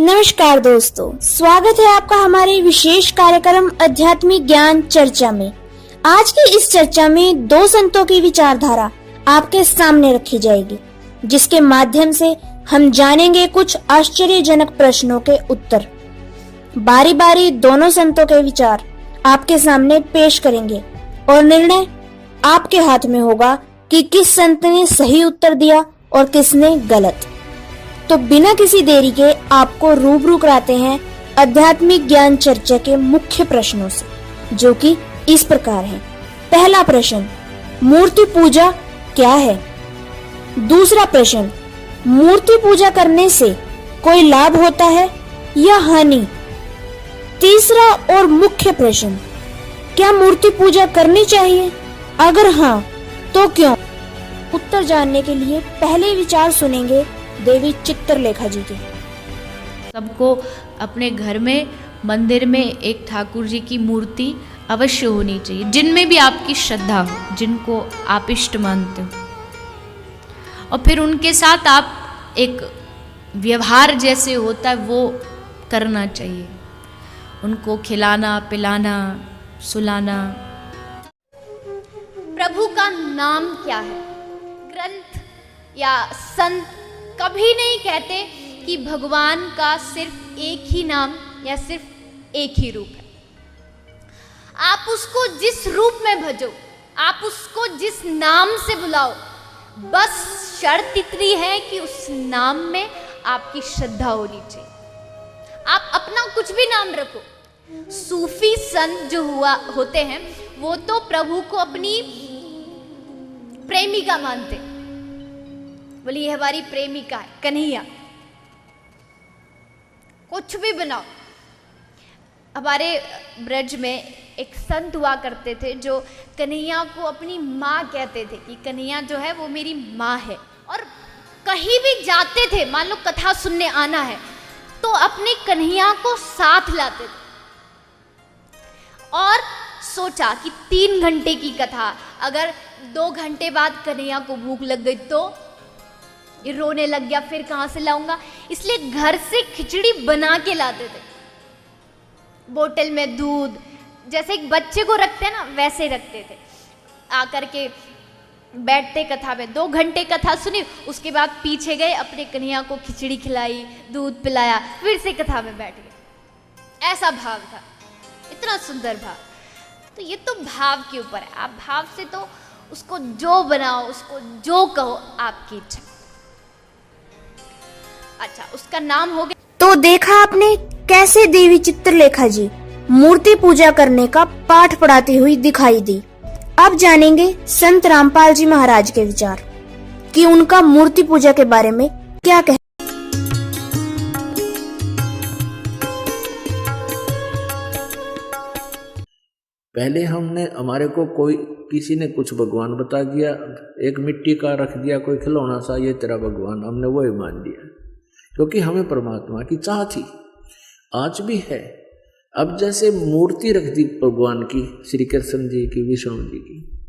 नमस्कार दोस्तों, स्वागत है आपका हमारे विशेष कार्यक्रम आध्यात्मिक ज्ञान चर्चा में। आज की इस चर्चा में दो संतों की विचारधारा आपके सामने रखी जाएगी, जिसके माध्यम से हम जानेंगे कुछ आश्चर्यजनक प्रश्नों के उत्तर। बारी बारी दोनों संतों के विचार आपके सामने पेश करेंगे और निर्णय आपके हाथ में होगा कि किस संत ने सही उत्तर दिया और किसने गलत। तो बिना किसी देरी के आपको रूबरू कराते हैं आध्यात्मिक ज्ञान चर्चा के मुख्य प्रश्नों से, जो कि इस प्रकार है। पहला प्रश्न, मूर्ति पूजा क्या है? दूसरा प्रश्न, मूर्ति पूजा करने से कोई लाभ होता है या हानि? तीसरा और मुख्य प्रश्न, क्या मूर्ति पूजा करनी चाहिए? अगर हाँ तो क्यों? उत्तर जानने के लिए पहले विचार सुनेंगे देवी चित्रलेखा जी के। सबको अपने घर में, मंदिर में एक ठाकुर जी की मूर्ति अवश्य होनी चाहिए, जिनमें भी आपकी श्रद्धा हो, जिनको आप इष्ट मानते हो। और फिर उनके साथ आप एक व्यवहार जैसे होता है वो करना चाहिए, उनको खिलाना, पिलाना, सुलाना। प्रभु का नाम क्या है? ग्रंथ या संत कभी नहीं कहते कि भगवान का सिर्फ एक ही नाम या सिर्फ एक ही रूप है। आप उसको जिस रूप में भजो, आप उसको जिस नाम से बुलाओ, बस शर्त इतनी है कि उस नाम में आपकी श्रद्धा होनी चाहिए। आप अपना कुछ भी नाम रखो। सूफी संत जो होते हैं वो तो प्रभु को अपनी प्रेमिका मानते, बोली ये हमारी प्रेमिका है कन्हैया। कुछ भी बनाओ। हमारे ब्रज में एक संत हुआ करते थे जो कन्हैया को अपनी माँ कहते थे कि कन्हैया जो है वो मेरी माँ है। और कहीं भी जाते थे, मान लो कथा सुनने आना है तो अपने कन्हैया को साथ लाते थे। और सोचा कि 3 घंटे की कथा, अगर 2 घंटे बाद कन्हैया को भूख लग गई तो ये रोने लग गया, फिर कहाँ से लाऊंगा? इसलिए घर से खिचड़ी बना के लाते थे, बोतल में दूध, जैसे एक बच्चे को रखते हैं ना वैसे रखते थे। आकर के बैठते कथा में, 2 घंटे कथा सुनी, उसके बाद पीछे गए, अपने कन्हैया को खिचड़ी खिलाई, दूध पिलाया, फिर से कथा में बैठ गए। ऐसा भाव था, इतना सुंदर भाव। तो ये तो भाव के ऊपर है, आप भाव से तो उसको जो बनाओ, उसको जो कहो, आपकी इच्छा। अच्छा, उसका नाम हो गया। तो देखा आपने कैसे देवी चित्रलेखा जी मूर्ति पूजा करने का पाठ पढ़ाती हुई दिखाई दी। अब जानेंगे संत रामपाल जी महाराज के विचार कि उनका मूर्ति पूजा के बारे में क्या कह। पहले हमारे को किसी ने कुछ भगवान बता दिया, एक मिट्टी का रख दिया कोई खिलौना सा, ये तेरा भगवान, हमने वो ही मान लिया, क्योंकि हमें परमात्मा की चाह थी, आज भी है। अब जैसे मूर्ति रख दी भगवान की, श्री कृष्ण जी की, विष्णु जी की,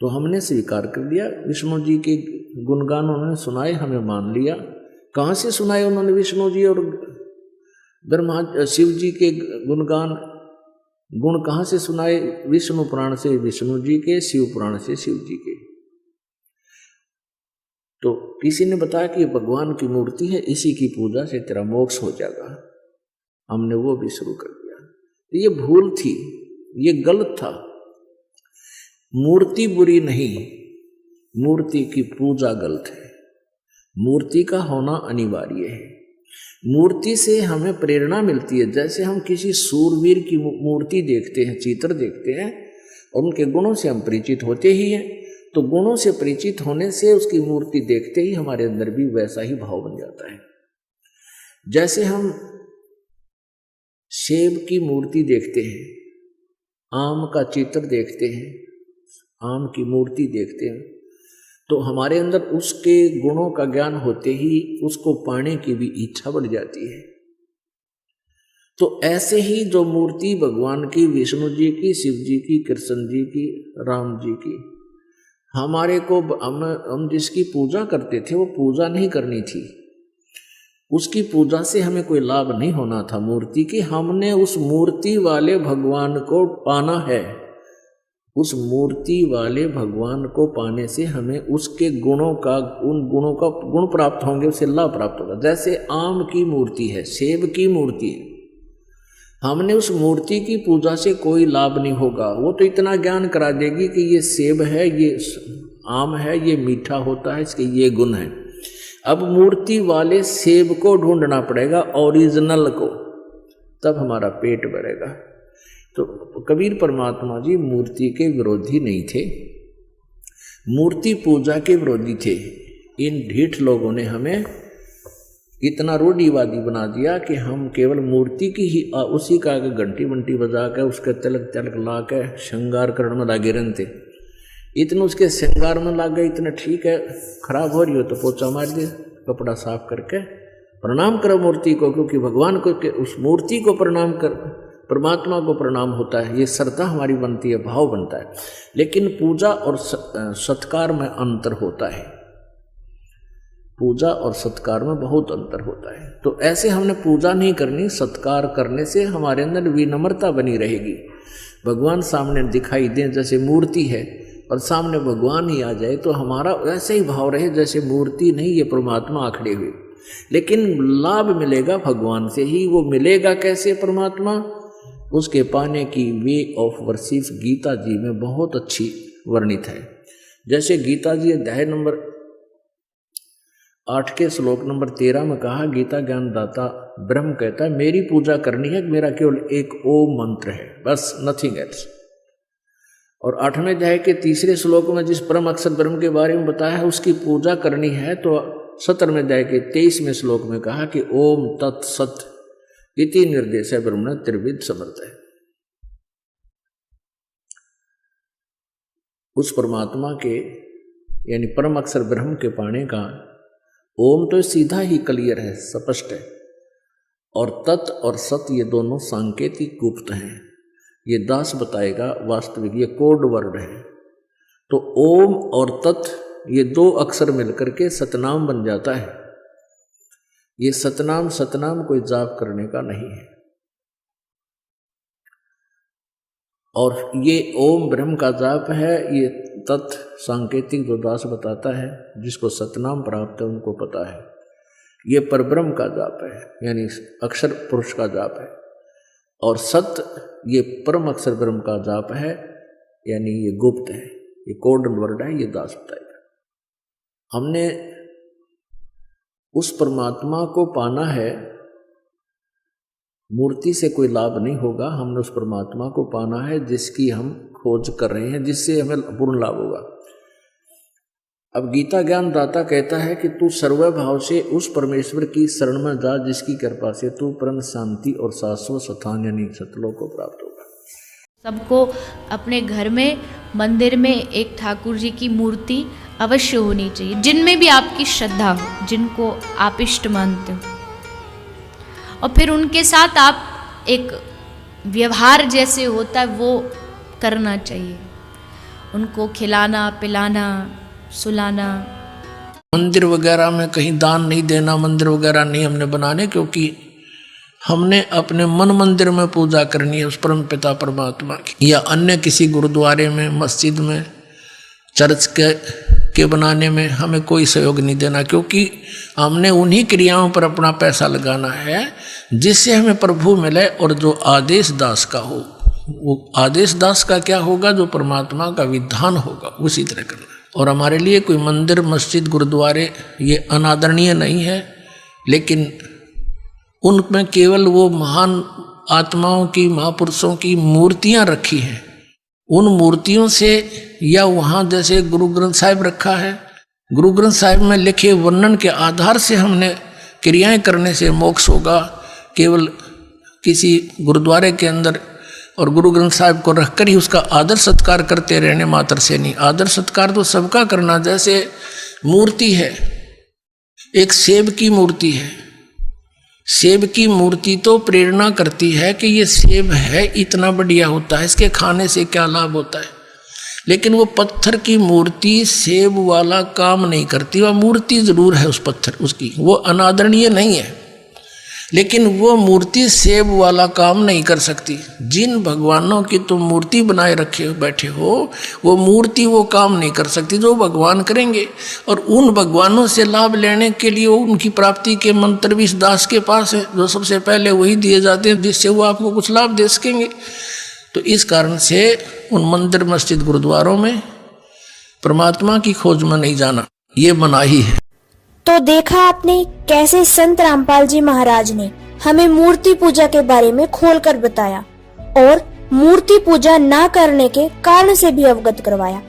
तो हमने स्वीकार कर लिया। विष्णु जी के गुणगान उन्होंने सुनाए, हमें मान लिया। कहाँ से सुनाए उन्होंने विष्णु जी और शिव जी के गुणगान, गुण कहाँ से सुनाए? विष्णु पुराण से विष्णु जी के, शिव पुराण से शिव जी के। तो किसी ने बताया कि भगवान की मूर्ति है, इसी की पूजा से तेरा मोक्ष हो जाएगा। हमने वो भी शुरू कर दिया। ये भूल थी, ये गलत था। मूर्ति बुरी नहीं, मूर्ति की पूजा गलत है। मूर्ति का होना अनिवार्य है। मूर्ति से हमें प्रेरणा मिलती है। जैसे हम किसी सूरवीर की मूर्ति देखते हैं, चित्र देखते हैं, और उनके गुणों से हम परिचित होते ही हैं, तो गुणों से परिचित होने से उसकी मूर्ति देखते ही हमारे अंदर भी वैसा ही भाव बन जाता है। जैसे हम सेब की मूर्ति देखते हैं, आम का चित्र देखते हैं, आम की मूर्ति देखते हैं, तो हमारे अंदर उसके गुणों का ज्ञान होते ही उसको पाने की भी इच्छा बढ़ जाती है। तो ऐसे ही जो मूर्ति भगवान की, विष्णु जी की, शिव जी की, कृष्ण जी की, राम जी की, हमारे को हम जिसकी पूजा करते थे वो पूजा नहीं करनी थी, उसकी पूजा से हमें कोई लाभ नहीं होना था मूर्ति की, हमने उस मूर्ति वाले भगवान को पाना है। उस मूर्ति वाले भगवान को पाने से हमें उसके गुणों का, उन गुणों का गुण प्राप्त होंगे, उससे लाभ प्राप्त होगा। जैसे आम की मूर्ति है, सेब की मूर्ति है, हमने उस मूर्ति की पूजा से कोई लाभ नहीं होगा। वो तो इतना ज्ञान करा देगी कि ये सेब है, ये आम है, ये मीठा होता है, इसके ये गुण है। अब मूर्ति वाले सेब को ढूंढना पड़ेगा, ओरिजिनल को, तब हमारा पेट भरेगा। तो कबीर परमात्मा जी मूर्ति के विरोधी नहीं थे, मूर्ति पूजा के विरोधी थे। इन ढीठ लोगों ने हमें इतना रूढ़िवादी बना दिया कि हम केवल मूर्ति की ही उसी का घंटी बंटी बजा के उसके तिलक तिलक ला के श्रृंगार करने में लागे रहते। इतने उसके श्रृंगार में लाग गए, इतने ठीक है, खराब हो रही हो तो पोछा मार दे, कपड़ा साफ करके प्रणाम करो मूर्ति को, क्योंकि भगवान को उस मूर्ति को प्रणाम कर, परमात्मा को प्रणाम होता है। ये श्रद्धा हमारी बनती है, भाव बनता है। लेकिन पूजा और सत्कार में अंतर होता है, पूजा और सत्कार में बहुत अंतर होता है। तो ऐसे हमने पूजा नहीं करनी, सत्कार करने से हमारे अंदर विनम्रता बनी रहेगी। भगवान सामने दिखाई दें जैसे मूर्ति है और सामने भगवान ही आ जाए तो हमारा वैसे ही भाव रहे जैसे मूर्ति नहीं, ये परमात्मा आखड़े हुए। लेकिन लाभ मिलेगा भगवान से ही। वो मिलेगा कैसे परमात्मा, उसके पाने की वे ऑफ वर्शिप गीता जी में बहुत अच्छी वर्णित है। जैसे गीता जी अध्याय नंबर 8 के श्लोक नंबर 13 में कहा, गीता ज्ञान दाता ब्रह्म कहता है मेरी पूजा करनी है, मेरा केवल एक ओम मंत्र है, बस, नथिंग एल्स। और 8वें अध्याय के 3 श्लोक में जिस परम अक्षर ब्रह्म के बारे में बताया है उसकी पूजा करनी है, तो 17वें अध्याय के 23वें श्लोक में कहा कि ओम तत्सत इति निर्देश है ब्रह्मण त्रिविध समर्थ है। उस परमात्मा के यानी परम अक्षर ब्रह्म के पाने का ओम तो सीधा ही क्लियर है, स्पष्ट है, और तत् और सत ये दोनों सांकेतिक गुप्त हैं। ये दास बताएगा, वास्तविक ये कोड वर्ड है। तो ओम और तत् ये 2 अक्षर मिलकर के सतनाम बन जाता है। ये सतनाम कोई जाप करने का नहीं है। और ये ओम ब्रह्म का जाप है, ये तत् सांकेतिक जो दास बताता है, जिसको सतनाम प्राप्त है उनको पता है। ये परब्रह्म का जाप है, यानी अक्षर पुरुष का जाप है। और सत ये परम अक्षर ब्रह्म का जाप है, यानी ये गुप्त है, ये कोड वर्ड है, ये दास बताएगा। हमने उस परमात्मा को पाना है, मूर्ति से कोई लाभ नहीं होगा। हमने उस परमात्मा को पाना है जिसकी हम खोज कर रहे हैं, जिससे हमें पूर्ण लाभ होगा। अब गीता ज्ञान दाता कहता है कि तू सर्वभाव से उस परमेश्वर की शरण में जा जिसकी कृपा से तू परम शांति और शाश्वत स्थान यानी सतलोक को प्राप्त होगा। सबको अपने घर में, मंदिर में एक ठाकुर जी की मूर्ति अवश्य होनी चाहिए, जिनमें भी आपकी श्रद्धा हो, जिनको आप इष्ट मानते हो। और फिर उनके साथ आप एक व्यवहार जैसे होता है वो करना चाहिए, उनको खिलाना पिलाना सुलाना। मंदिर वगैरह में कहीं दान नहीं देना, मंदिर वगैरह नहीं हमने बनाने, क्योंकि हमने अपने मन मंदिर में पूजा करनी है उस परम पिता परमात्मा की, या अन्य किसी गुरुद्वारे में, मस्जिद में, चर्च के बनाने में हमें कोई सहयोग नहीं देना, क्योंकि हमने उन्हीं क्रियाओं पर अपना पैसा लगाना है जिससे हमें प्रभु मिले। और जो आदेश दास का हो, वो आदेश दास का क्या होगा, जो परमात्मा का विधान होगा उसी तरह करना। और हमारे लिए कोई मंदिर, मस्जिद, गुरुद्वारे ये अनादरणीय नहीं है, लेकिन उनमें केवल वो महान आत्माओं की, महापुरुषों की मूर्तियां रखी हैं। उन मूर्तियों से, या वहाँ जैसे गुरु ग्रंथ साहिब रखा है, गुरु ग्रंथ साहिब में लिखे वर्णन के आधार से हमने क्रियाएं करने से मोक्ष होगा। केवल किसी गुरुद्वारे के अंदर और गुरु ग्रंथ साहिब को रखकर ही उसका आदर सत्कार करते रहने मात्र से नहीं। आदर सत्कार तो सबका करना। जैसे मूर्ति है, एक सेब की मूर्ति है, सेब की मूर्ति तो प्रेरणा करती है कि ये सेब है, इतना बढ़िया होता है, इसके खाने से क्या लाभ होता है। लेकिन वो पत्थर की मूर्ति सेब वाला काम नहीं करती। वह मूर्ति जरूर है उस पत्थर, उसकी वो अनादरणीय नहीं है। लेकिन वो मूर्ति सेब वाला काम नहीं कर सकती। जिन भगवानों की तुम मूर्ति बनाए रखे बैठे हो, वो मूर्ति वो काम नहीं कर सकती जो भगवान करेंगे। और उन भगवानों से लाभ लेने के लिए उनकी प्राप्ति के मंत्र भी इस दास के पास है, जो सबसे पहले वही दिए जाते हैं, जिससे वो आपको कुछ लाभ दे सकेंगे। तो इस कारण से उन मंदिर मस्जिद गुरुद्वारों में परमात्मा की खोज में नहीं जाना, ये मनाही है। तो देखा आपने कैसे संत रामपाल जी महाराज ने हमें मूर्ति पूजा के बारे में खोलकर बताया और मूर्ति पूजा ना करने के कारण से भी अवगत करवाया।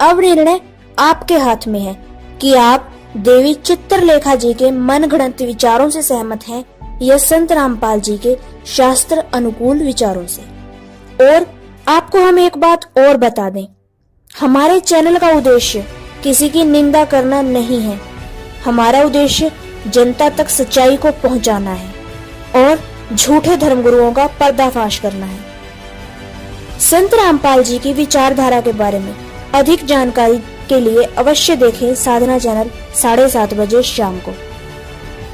अब निर्णय आपके हाथ में है कि आप देवी चित्रलेखा जी के मनगढ़ंत विचारों से सहमत हैं या संत रामपाल जी के शास्त्र अनुकूल विचारों से। और आपको हम एक बात और बता दें, हमारे चैनल का उद्देश्य किसी की निंदा करना नहीं है। हमारा उद्देश्य जनता तक सच्चाई को पहुंचाना है और झूठे धर्मगुरुओं का पर्दाफाश करना है। संत रामपाल जी की विचारधारा के बारे में अधिक जानकारी के लिए अवश्य देखें साधना चैनल 7:30 बजे शाम को।